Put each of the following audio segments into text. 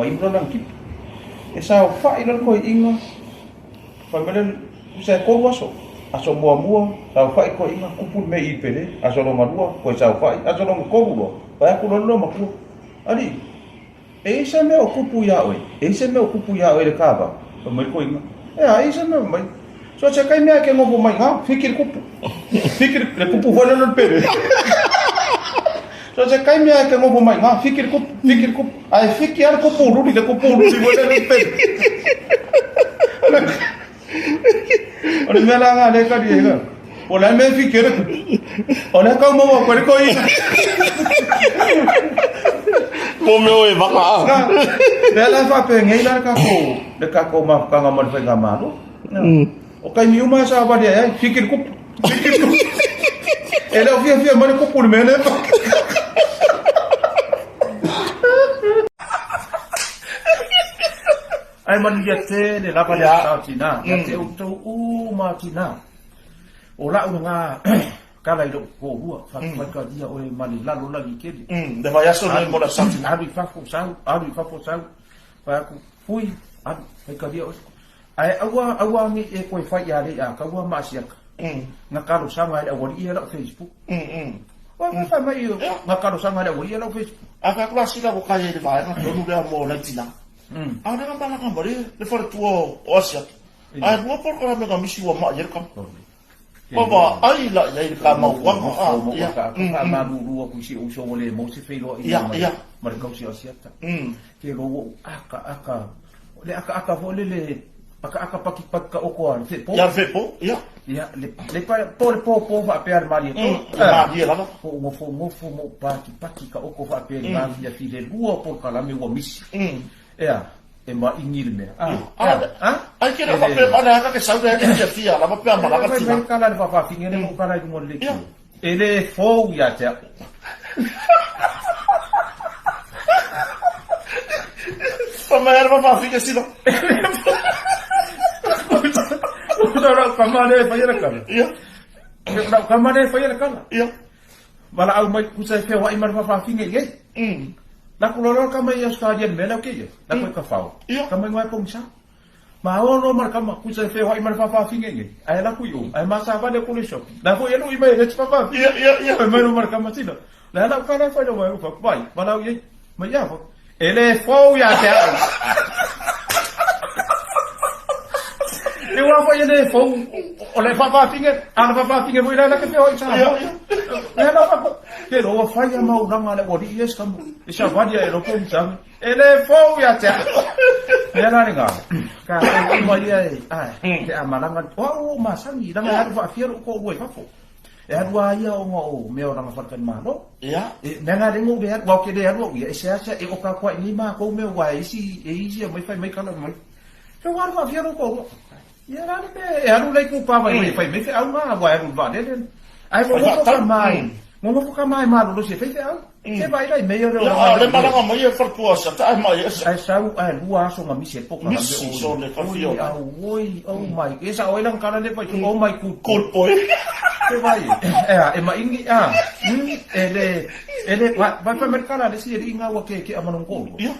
mai lo lang kip e sa fa ilo ko inga fa melen sa ko waso aso mua sa fa ko inga kupul me i pele aso lo madua ko sa fa aso lo ko lo pa ko lo maku ali e sa me okupu ya oi le kaba pa mai ko inga e ai sa me mai so sa kai me ke ngopo mai nga fikir le kupu wala no pele so sa kai me ke ngopo mai nga fikir kup ai fikir kupu ru di kupu ru wala no pele Oleh melangan mereka dia kan. Oleh me fikir oleh kau mau apa kau ini? Mau baka. Dalam apa pengilar kau, dekat kau maaf kau ngamar pengamar. Okai miuma siapa dia? Fikir kup. Ela via mana kupu mana? Ai man yate de la pada tau Cina, yate untuk Cina. Ola nga kala ilo ko hua, fa ka dia o mani lalu lagi kedi. De vaya so no mola sa. Abi fa ko sau. Fa ku fui, abi ka dia. Ai awa ni e ko fa ya de ka wa masiak. Nga kalo sanga ada wali ia la Facebook. Wa fa mai nga kalo sanga ada wali ia la Facebook. Aka klasi la ko kaya de vaya no de mo la Cina. Ada kan bala kan bari de for tuo osia. Ai mo por ko me misi wa ma jer kam. Baba ai la ya ka ma wa ya ka ma lu ku si uso wole mo si felo ya mar ka si osia ta. Ke ro aka vole le aka paki ka okoan fe po. Ya fe po, ya. Ya le po va per mali to. Ah, dia la. Mo paki ka oko va per mali ya fi le luo por kala me wa misi. Ya, ma ingil me. Ai kira fa pe ana ka sauda ni ya fia la pa ma la ka tina. Ai kala fa fa finge mo kala di mo le. Ele fo ya ta. Pa ma fa finge sino. Ora kamane fa ya kala. Ya. Kamane fa ya kala. Ya. Bala au mai ku sa fe wa imar fa finge ye. La kulolor kama ya stadion mela ke ya. La ko ka fao. Kama ngwa kong sa. Ma ono mar kama ku sa fe wa imar fa finge nge. Ai la ku yo. Ai ma sa ba de ku le shop. La ko yelo imai le fa. Ya. Mai no mar kama sino. La ka la fa do mai fa. Bai. Bala ye. Ma ya fa. Ele fo ya ta. Eu vou fazer fo. Olha fa finge. Ana fa finge mo ila la ke fe wa sa. Ya la fa. Pero wa fa ya mau nang ala odi yes kamu. Isa vadia ero ko sang. Ele fo ya ta. Ya la nga. Ka ko mo ya ai. Ke amalanga. Oh masangi nang ha fa fiero ko wo fa fo. Ya dua ya ngo me orang fa kan malo. Ya. Nang ada ngo be wa ke de ro ya isa e o ka kwa ni ma ko me wa isi mai fa mai kala mai. Ke wa fa fiero ko. Ya la be ya lu lai ku pa mai fa mai ke au ma wa ru va de. Ai mo ko ka mai. Mo ka mai malu lo se fe au. Ke vai dai me yo Ya, le mala nga mo ye for tuo sa ta ma ye. Ai sau ai lua so nga mise po ka. Misi so le fa fio. Oi, oh my. Esa oi lang kana le pa oh my good. Cool boy. Ke vai. E ma ingi ele va pa mercala de si ringa wa ke amanon ko. Ya.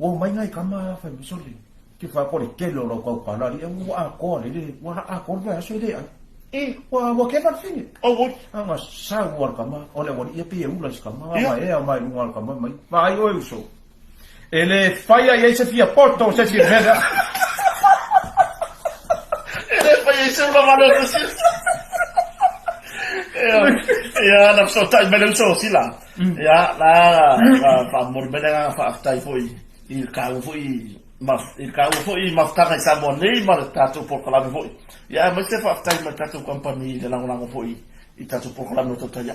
Wo mai ngai kama fa mi so le. Ke fa ko le ke lo ko pa la le wa ko le wa ko va so de. Wa ke va fini. Oh, Anga sa war kama, ole war ia pe ulas kama, mai luar kama mai. Vai oi uso. Ele faia e se fia porto se veda. ele fa isso la mano assim. Ya, na so tai belen so sila. Ya, la fa mor belen fa tai foi. Il calo foi mafta sa monei mar tatu por kala foi. Ya, mas te fa tai mar tatu company de lang foi. Itatu por kala no totaya.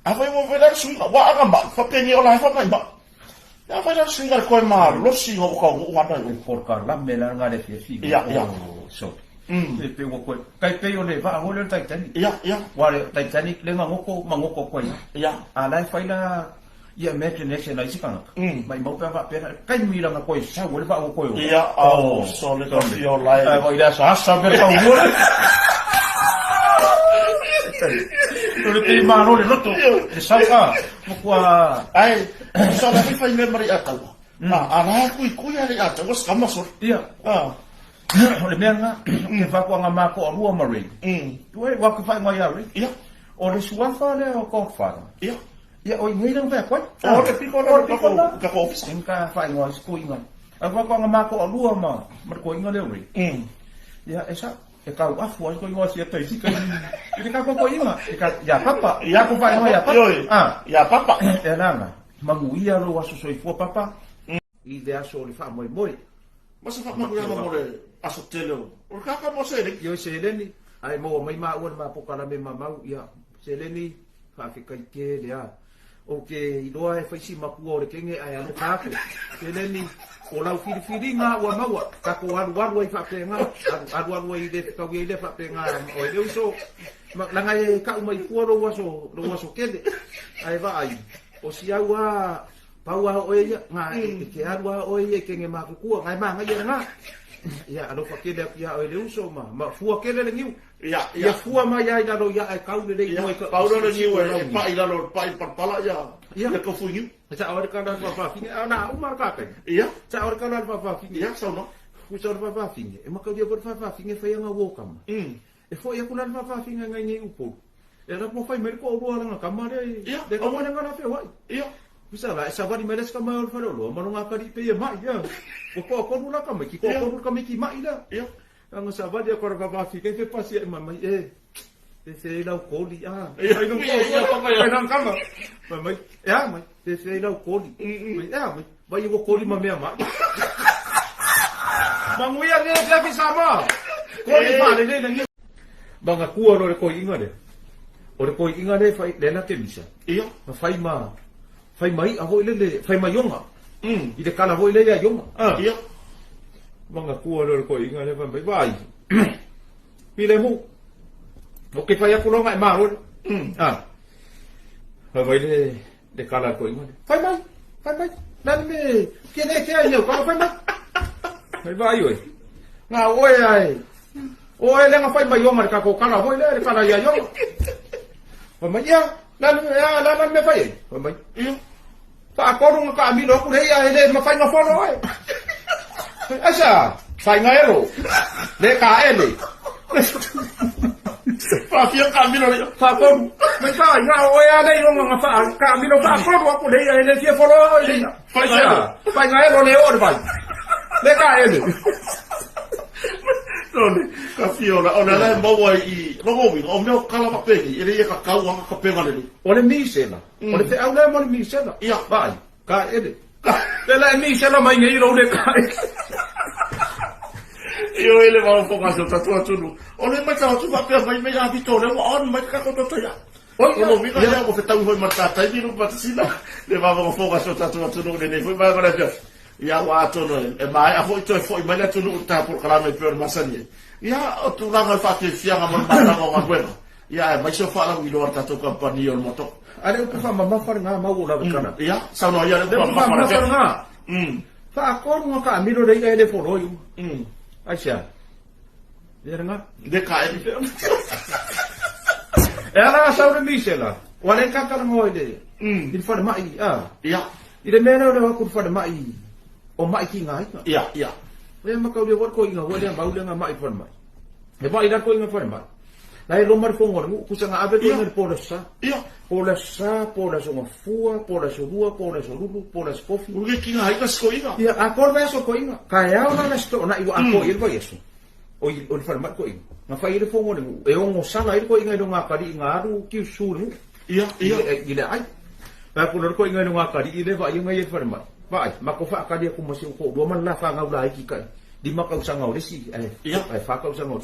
Ava mo vedar sunga wa agamba fa peni ola fa mai ba. Ya fa dar sunga ko mar lo si ho ko wa da por kala mela nga de fi. Ya. So. Pe wo ko. Kai pe yo le va ho le Titanic. Ya. Wa le Titanic le mangoko ko. Ya. Ala fa ila ia imagination la isi kana. Mai mo pa pera kai mi la ko sa wo le va ko yo. Ya, so le to fi your life. Ai ida sa be pa wo. Tuli ti mano le loto. Sa ka mo kwa Ai, so la fa memory atau. Ara kui ari ata was kamasor. Ia. O le mea nga, ke whakua ngā māko a rua marei. Tue, waku whai mai auri. Ia. O le suafa le o kō whara. Ia. Ia, o i ngai rang whea koe. O le piko la. Ka ko ofisa. Ka whai ngā sko inga. A whakua ngā māko a rua ma ko inga le uri. Ia, e sa, e kau afu, ko inga si atai sika. I te kako ko inga. E ka, ia papa. Ia ko whai ngā ia papa. Ia papa. E ranga, mangu ia ro aso soifua papa. I de aso le wha moi moi. Masa fa maku ya mo le aso telo. O ka mo se le. Yo se leni, ai mo mai ma ua ma pokala me mamau ia. Se leni fa fi kai ke le a. O ke i loa e faisi maku o le kenge ai anu kako. Se leni o lau firi nga ua maua. Kako aru ai fa pe nga. Aru ai de kau i le fa pe nga. O e uso langa e ka mai fu ro waso kele. Ai va ai. O si aua paua o ia nga ke arua o ia ke nge makukua ngai ma ngai nga ia alo fakele ia o le uso ma fua kele le niu ia fua ma ia ina ro ia ai kau le mo ka paulo le niu e pa ila lo pa pala ia le ko fu niu sa ora ka na pa finge ana umar ka ka ia sa ora ka na pa finge ia so no ku sa pa finge e ma ka dia por pa finge fa ia nga wo kam e fo ia ku na pa finge ngai ni upo e ra mo fai mer ko ro nga kamare ia de ko na nga na fe wa ia bisa lah, sabari meles ka mayor fa lo, mano nga kari pe mai ya. Ko rula ka mai, ko ka mai ki mai da. Ya. Ang sabari ko ra ba fi ke pasi mai se la koli ai no ko ya pa mai nang kama. Mai ya mai se la koli. Mai ya mai, vai ko koli ma me ma. Manguya ni la fi sama. Koli pa le ni. Banga kuo ro ko inga de. O ko inga de fai le na te bisa. Iya, Fai mai a voi le fai mai yonga. I te kala voi le ya yonga. Iya. Manga kua lo ko inga le vai vai. Pile mu. O ke fai aku lo ngai ma ro. Vai le kala ko inga. Fai mai. Dan me ke ai yo ka fai mai. Vai vai oi. Nga oi ai. Oi le nga fai mai yonga ka ko kala voi le kala ya yonga. Vai mai ya. Dan me fai. Vai mai. Iya. Fa akorong ka amino ko le ya ele ma fai nga fono ai. Asa, fai nga ero. Le ka ele. Fa fia camino le. Fa kon, me fa nga o ya le yo nga fa ka amino fa akorong ko le ya ele fia fono ele. Fai nga ero le o vai. Le ka ele. Ka fio la ona la mo i no mi o me kala pa pegi ele ka ka wa ka pega le. O le mi sela. O le te au le mo le mi sela. Ia, vai. Ka ele. Le la mi sela mai ngai ro le ka. Io ele va un po' caso tatua tu. O le mai ka tu pa pe mai me ya vito le on mai ka ko to ya. O no mi ka ya ko feta ho martata i no patsina. Le va un po' caso tatua tu no le foi vai con la ia wa to no e mai a foi to foi mai la tu no ta por kala me per masani. Ia o tu la fa ke fia ma ma ma bueno. Ia mai so fa la wi lo ta to compagnia o moto. Ale ko fa mama fa nga ma ula kana. Ia sa no ia de ma fa nga. Fa akor nga ka miro dei ele foro yu. Aisha. Dia nga de ka e. Ela sa ora mi sela. Wale ka ka ngoi de. Di fa mai Ia. Ide mena ora ko fa mai. O mai ki ngai. Ia. Le ma ka le wor ko inga wale ma ule nga mai fa mai. E ba ida ko inga fa mai. Lai lo mar fongor ngu kusanga abe ko ngar polasa. Ia. Polasa nga fua, polasa rua, polasa rulu, polasa kofi. Ule ki ngai ka sko inga. Ia akor ba so ko inga. Ka ya ona sto na iwa ako il ba yeso. O fa mai ko inga. Nga fa ile fongor ngu e ongo sala ile ko inga do nga kari ngaru ki suru. Ia. Ile ai. Ba ko ko inga do nga kari ile ba inga ye fa mai. Vai, mako fa ka dia ko masih ko do man la fa ngau lai ki kai. Di makau sangau desi. Ia. Ai fa ka sangau.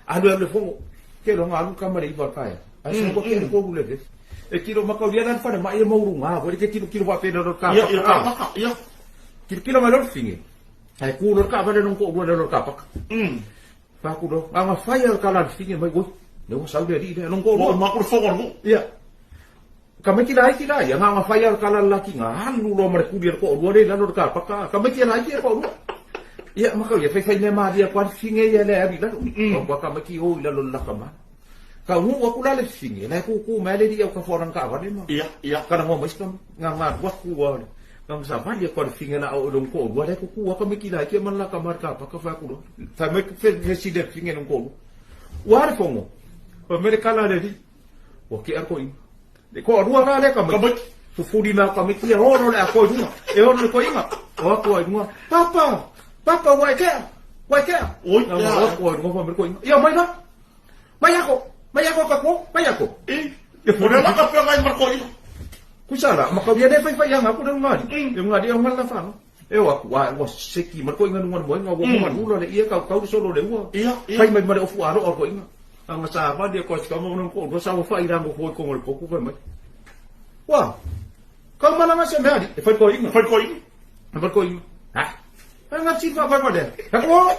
Ado fongo. Ke lo ngalu kamare i barkaya. Aso ko ke ko bule des. E kilo makau dia dan pada mai mau runga, bo ke kilo pa pe do ka. Ia. Kilo malor finge. Ai ku do ka ba no ko bo do ka pa. Fa ku do. Anga fire kala finge mai go. No sa de ri no ko Mo ma ko fongo mo. Ia. Kami kila ya nga fire kala laki nga anu lo mer ku dia ko bo de la do ka pa ka. Kami kila ko. Ia makau ya fai ne ma dia kwar finge ya le abi la. Ko ka maki o la lo la kama. Ka hu wa kula le finge la ku ma le dia ka foran ka ba ma. Ia. Kana mo mas kam nga wa ku wa. Kang sama dia kon finga na odong ko. Wala ko kuha kami kila ke man la kamar ka pa ka fa ko. Ta me president finga nong ko. War ko mo. Pa me kala de. O ke ar ko in. De ko ruwa ka le kami. Fufudi na kami kia oro le ako dunga. E oro le ko inga. O ko dunga. Papa wai ke. Wai ke. Oi, o ko dunga pa me ko inga. Ya mai na. Mai ako ka ko. Mai ako. Udah lah kapal lain berkoin. Kusala, makawia dai fai yang aku dah ngadi. Yang ngadi yang mal fa. Wa seki marko ingan ngon boy ngawo man ulo le ia kau solo le wa. Iya. Fai mai mare ofu aro ko inga. Ang sa fa dia ko kamu ngon ko sa fa irang ko ko ngol ko fa mai. Wa. Kau mana masih ngadi? Fai ko inga. Marko inga. Ha? Ang si fa fa de. Ako.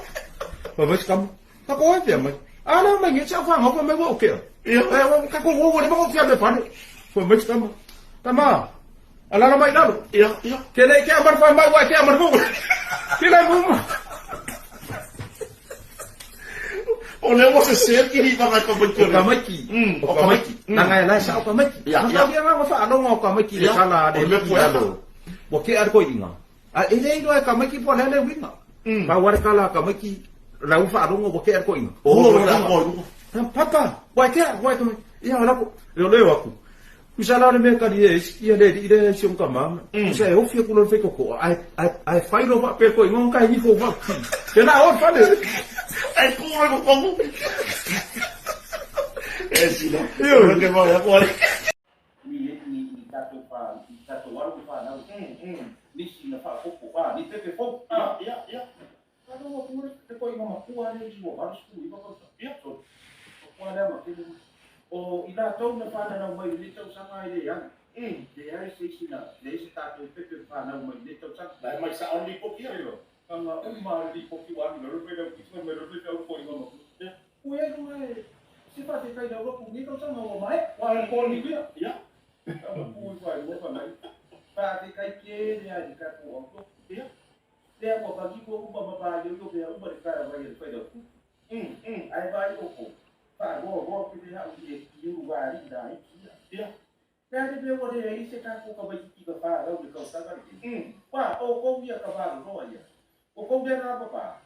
Ba mas kamu. Ako ya mai. Ana mai ngi sa fa ngau mai wa oke. Iya. Kako wo de mo fiam de fa. Fa mas kamu. Tama. Ala mai lalu. Iya. Kena ke amar fa mai wa ke amar ko. Kila mo. Oleh mo se ser que iba a competir. Okamaki. Nangai na sa okamaki. Ya. Dia nga fa ano nga okamaki le kala de mo alo. Wa ke ar ko inga. Ele ino okamaki po na le winga. Ba war kala okamaki. Rau fa ano nga wa ke ar ko inga. Papa, wa ke wa ko. Ya ala ko. Yo le wa ko. Misalnya mereka dia dia siung kamam. Saya ofia kulon feko ko. I find over peko ngong kai ni ko va. Kena on fa de. Ai kurang ko kamu. Sila. Yo que va a cual. Ni tato waru pa na. Ni sina fa ko ni te fo. Ya. Kalau mau pulang te ko ngama kuwa ni jiwa harus ku iba ko. Ya so. Ko ada ma ke. O ila tau na fa na mai ni tau sama ile yang. De ai se sina. De se tato pepe fa na mai ni tau sa. Dai mai sa only ko kia yo. Kang umar di ko ki wan lo pe da ki me lo pe da ko ngama. Ku ya ku ai. Siapa sih kai dawa ku ni tau sama wa mai. Wa ko ni ku ya. Ya. Ku wa mo fa mai. Pa ti kai ke dia di ka ku ko. Ya. Dia ko bagi ko ba ba yo ko ya ba ka ba ya fa da ku. Ai ba yo ko. Pa go ki dia u di yu wa ri da ai ki. Ya. Dia de wo de ai se ka ko ka ba ki ka fa lo de ko sa ka ki. Pa o ko dia ka ba ro ya. O ko dia na pa.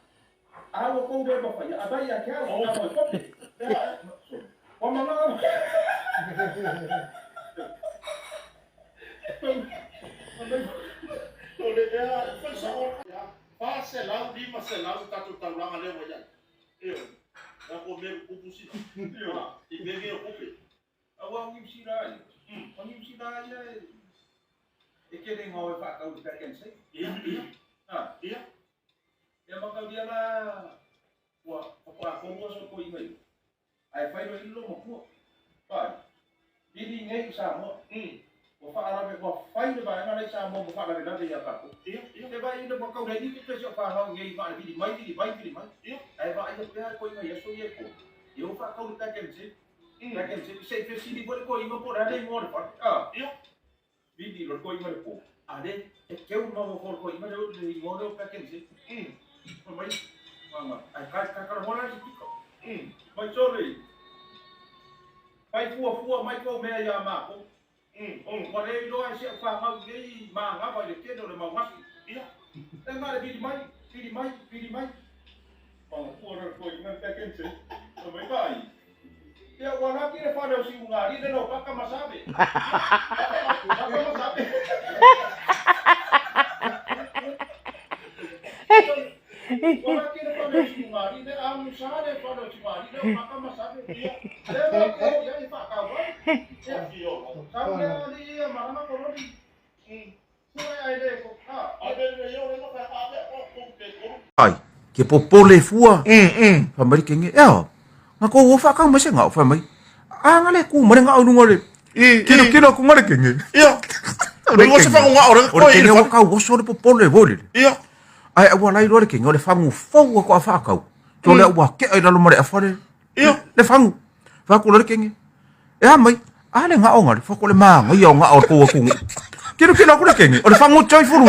A o ko dia ba fa ya ba ya ka o ka ba. Ya. Wa mama. Oleh dia fase lau di masa lau tatu taulang ale wajan. Iyo. Ako mer kupusi. Iyo. Ibege okupe. Awang yung sira. Ang yung sira niya. Ikini ngawe pa kau di kaken say. Iya. Ya makau dia na pa ko mo so ko ingay. Ay fai do ilo mo ko. Pa. Didi ngay sa mo. Wa fa arabe wa fai de ba ngale sa mo fa la de ya pa ko. Iya. Te ba ilo mo kau dai di ke so fa ha ngay ma di mai. Iya. Ay ba ilo pe ko ingay so ye ko. Yo fa kau di kaken say. Kaken say fe si di ko ingo po dai mo fa. Iya. Vidi lo ko ingay po. Ade ke un no ko ingay do ingo do kaken say. Mai mama ai ka hola si tiko mai sorry pai fua mai ko me ya ma ko ko le do ai se fa ma ge ma nga ba le ke do le ma mas iya te ma le vidi mai oh ko ingan ka ken se mai bai ya wana ki le fa do si unga di de no pa ka masabe Orang kira pada cimari, dia amu sana pada cimari, dia makan masabe dia. Dia makan dia ni pak kawan. Ya, sampai dia mana kalau di. Kuai ada ko. Ada yo le no ka ada ko ko. Ai, ke popole fua. Fa mai kenge. Ya. Ngako wo fa kang masih ngau fa mai. Ngale ku mare ngau ngole. Kilo ku mare kenge. Iya. Ringo se fa ngau ora ko. Ora kenge wo ka wo so popole vole. Iya. Ai awa lai lore ke ngole fangu fou ko afa kau. Tole awa ke ai dalu mare afare. Iyo Le fangu. Fa ku lore ke nge. Ya mai. Ale nga onga fa ko le ma ngi yo nga or ko ku. Kilo ku le ke nge. Ore fangu choi furu.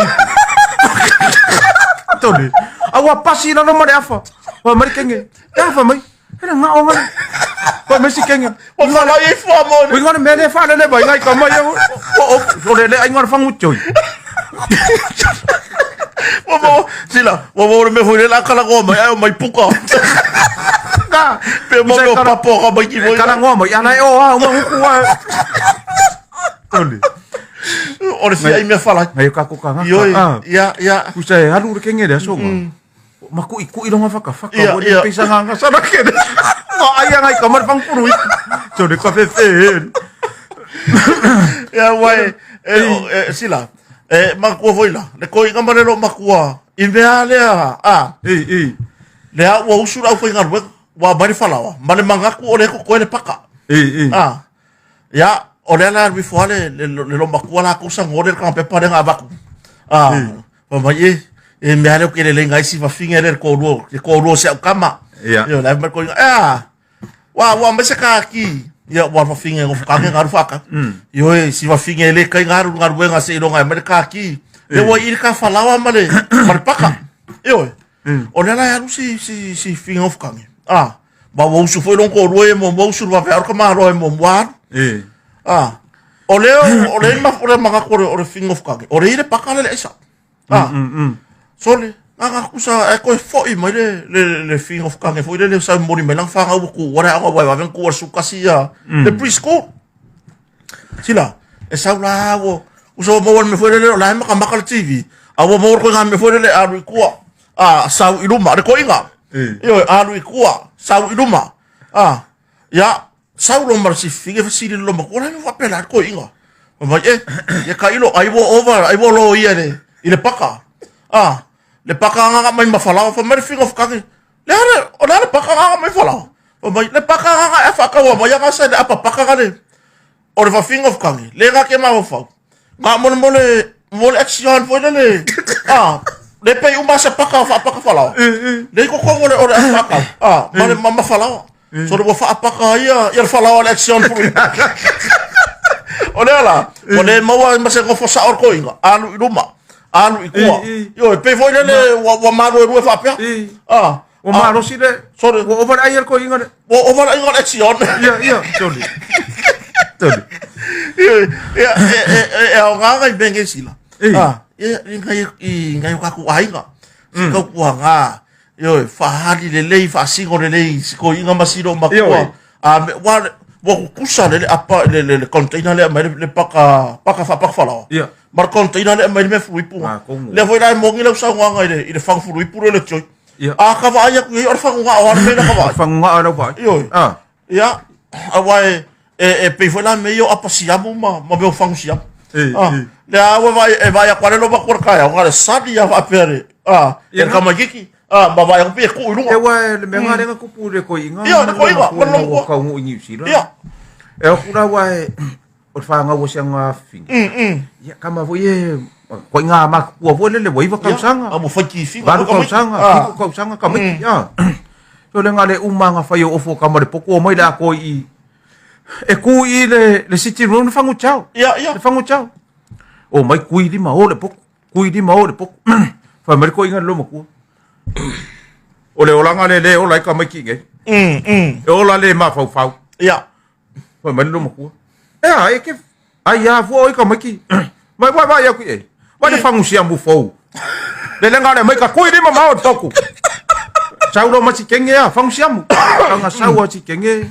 Tole. Awa pasi na mare afa. Wa mare ke nge. Ya fa mai. Kena nga o nga. Ko mesi kenga. Wa fala i fa mo. Wi ngone mele fa le bai ngai ka mai o. O le ai ngor fangu choi. Wa mo me foi la kala ko mai ai mai puka. Ka. Pe mo lo papo ka mai ki mo. Kala ngo mai ana o ha mo ku wa. Oli. Ora si ai me fala. Ngai ka ku ka nga. Yo ya. Ku sai halu re kenga de so nga. Maku iku ilo nga faka Iya. pisa nga sana kene. Ngo aya ngai kamar pang purui. So de ka fe. Ya wai sila. Makua foi la. Le koi nga manelo makua. Invea lea. Le a wa usura foi nga wa mari falawa. Mane mangaku ole ko le paka. Ya ole la mi foale le lo makua la ko sa ngore ka pepa nga baku. Mama ye e me hale ke le ngai si va finga le ko ro se kama. Yo la mer ko wa me se ka ki. Ya wa va finga ngo ka nga ru faka. Yo si va finga le kai ngaru nga se ro nga mer ka ki. Le wa ir ka falawa male mar paka. Yo ole la ya si finga of ka. Ba wo su foi long ko ro e mo su va ver ka ma ro e mo wa. Ole ma ora ma ko ro finga of ka. Ore ile paka le esa. Sole, nga kusa ko foi mai le thing of kang foi le sa moni melang fanga ku ora nga wa ven ku su kasia le preschool. Sila, sa la wo uso mo me foi le la ma ka TV. Awo mo ko nga me foi le aru ku sa iluma le ko inga. Yo aru ku sa iluma. Ya sa lo mar si finge si lo ma ko la va pela ko inga. Ma ye ka ilo ai wo lo ye ile paka. Le paka nga mai mafala fa mer fing of kaki. Le paka nga mai fala. Le paka nga e fa ka wa ya ka sa de apa paka ka le. O le fa fing of kaki. Le nga ke ma fa. Nga mo le action fo le. Le pe uma sa paka fa paka fala. Le ko ko o le paka. Mane mama fala. So le fa paka ya fala le action fo. O le mawa ma se ko fa sa or ko inga. Alu iluma. Alu ikua. Yo, pe foi le wa maro rua fa pe. O maro si le. Sorry. O over ayer ko inga. O over ayer action. Ya, sorry. O nga benge sila. Ngai ka ku ainga. Ka ku nga. Yo, fa hali le fa singo le ko inga masiro makua. Wa kusa le apa le container le paka fala. Ya. Mar container le mai me fui pu. Le foi la mongi le sa nga ile fang fui pu le choi. Ka va ya ku or fang nga or me na ka va. Fang nga ora va. Yo. Ya. Awai pe foi la me yo apa siamu ma be fang siam. Le awa vai ya kwale lo ba kor ka ya nga sadi ya va pere. Ka magiki. Ba va ya pe ku lu. Ewa le menga le ku pu le ko inga. Ya, ko inga. Ko ka ngu ingi si la. Ya. Ku ra wa o fa nga wo sanga fing. Ya kama vo ye ko inga ma ku vo le wo iwa ka sanga. Amo fa ki fi. Ba ka sanga, ka sanga ka mai. Ya. So le nga le uma nga fa yo ofo ka ma le poko mai la ko i. E ku i le city room fa ngu chao. Ya. Le fa ngu chao. O mai ku i di ma o le poko. Ku i di ma o le poko. Fa mai ko inga lo ma ku. O le olanga le o lai ka mai ki nge. E ola le ma fau. Ya. Fa mai lo ma ku. E ke ai ya vo i ka mai ki. Vai ya ku e. Vai le fangu sia mu fou. Le lenga le mai ka ku di ma o toku. Sau lo ma si kenge ya fangu sia mu. Anga sau si kenge.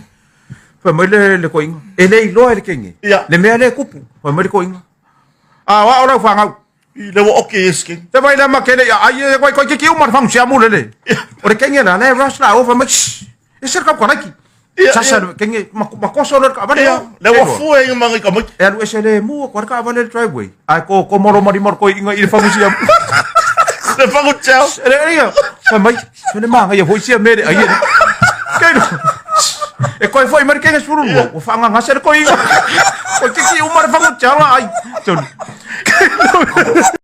Fa mai le ko inga. E le lo le kenge. Le me le kupu. Fa mai ko inga. Wa ora fa ngau. Le wo okay skin. Te vai la makene ya ai ko ki umar fangu sia mu le. O le kenge na le rasla o fa mai. E ser ka konaki. Sasa kenge makoso le ka bale. Le wo fu e mangi ka mai. E alu esele mu ko ka bale driveway. Ai ko moro mari mor ko inga il fangu sia. Le fangu chao. Ia. Fa mai. Sone manga ya foi sia mere ai. Keno. E ko foi mar kenge suru mo. O fanga ngase ko inga. Ko ki umar fangu chao ai.